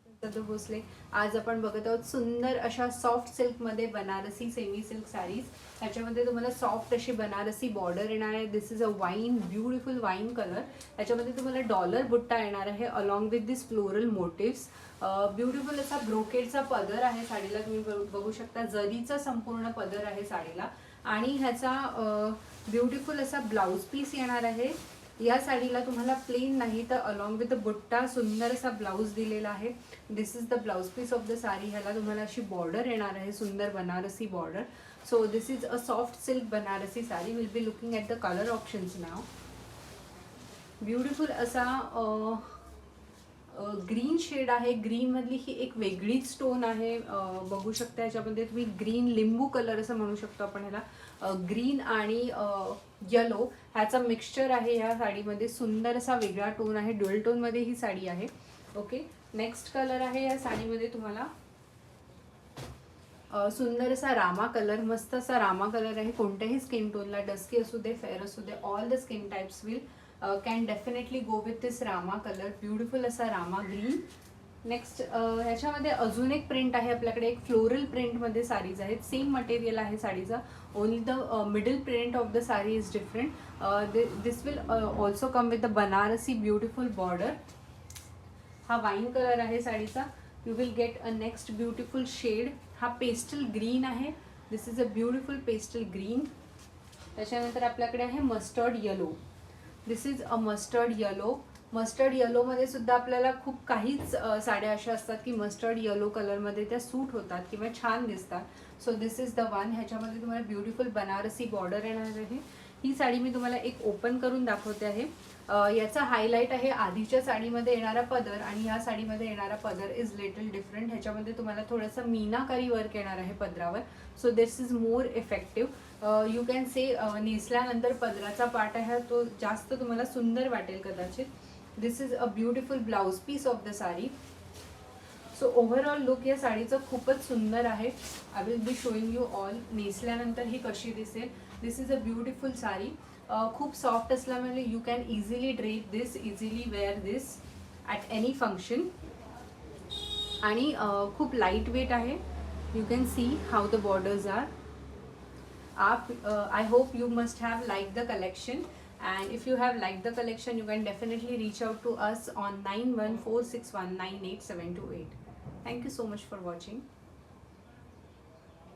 सदू भोसले. आज आपण बघत आहोत सुंदर अशा सॉफ्ट सिल्कमध्ये बनारसी सेमी सिल्क साडीज. ह्याच्यामध्ये तुम्हाला सॉफ्ट अशी बनारसी बॉर्डर येणार आहे. This is a wine, beautiful wine colour. ह्याच्यामध्ये तुम्हाला डॉलर बुट्टा येणार आहे along with this floral motifs. Beautiful असा ब्रोकेडचा पदर आहे साडीला, तुम्ही बघू शकता. जरीचा संपूर्ण पदर आहे साडीला आणि ह्याचा ब्युटिफुल असा ब्लाउज पीस येणार आहे. या साडीला तुम्हाला प्लेन नाही तर अलॉंग विथ द बुट्टा सुंदर असा ब्लाउज दिलेला आहे. This is the blouse piece of the sari. ह्याला तुम्हाला अशी बॉर्डर येणार आहे, सुंदर Banarasi border. So this is a soft silk Banarasi sari. Will be looking at the colour options now. Beautiful असा ग्रीन शेड आहे. ग्रीन मधली ही एक वेगळीच स्टोन आहे. बघू शकता याच्यामध्ये तुम्ही ग्रीन लिंबू कलर असं म्हणू शकतो आपण ह्याला. ग्रीन आणि येलो ह्याचा मिक्सचर आहे ह्या साडीमध्ये. सुंदर असा वेगळा टोन आहे. ड्युअल टोन मध्ये ही साडी आहे. ओके, नेक्स्ट कलर आहे या साडीमध्ये तुम्हाला सुंदर असा रामा कलर. मस्त असा रामा कलर आहे. कोणत्याही स्किन टोनला, डस्की असू दे, फेअर असू दे, all the skin types will can definitely go with this Rama colour. Beautiful असा रामा ग्रीन. नेक्स्ट ह्याच्यामध्ये अजून एक प्रिंट आहे आपल्याकडे. एक फ्लोरल प्रिंटमध्ये साडीज आहेत. सेम मटेरियल आहे साडीचा, only the middle print of the sari is different. This will also come with the Banarasi beautiful border. हा वाईन कलर आहे साडीचा. You will get a next beautiful shade. हा पेस्टल ग्रीन आहे. This is a beautiful pastel green. त्याच्यानंतर आपल्याकडे आहे mustard yellow. This is a mustard yellow. Mustard येलोमध्ये सुद्धा आपल्याला खूप काहीच साड्या अशा असतात की मस्टर्ड येलो कलरमध्ये त्या सूट होतात किंवा छान दिसतात. So this is the one. ह्याच्यामध्ये तुम्हाला ब्युटिफुल बनारसी बॉर्डर येणार आहे. ही साडी मी तुम्हाला एक ओपन करून दाखवते आहे. याचा हायलाईट आहे आधीच्या साडीमध्ये येणारा पदर आणि ह्या साडीमध्ये येणारा पदर इज लिटल डिफरंट. ह्याच्यामध्ये तुम्हाला थोडंसं मीनाकारी वर्क येणार आहे पदरावर. So this is more effective. You can say नेसल्यानंतर पदराचा पार्ट आहे तो जास्त तुम्हाला सुंदर वाटेल कदाचित. This is a beautiful blouse piece of the sari. So overall look या साडीचं खूपच सुंदर आहे. I will be showing you all नेसल्यानंतर ही कशी दिसेल. This is a beautiful sari. खूप सॉफ्ट असल्यामुळे you can easily drape this, easily wear this at any function. आणि खूप लाईट वेट आहे. You can see how the borders are. I hope you must have liked the collection, and if you have liked the collection you can definitely reach out to us on 9146198728. Thank you so much for watching.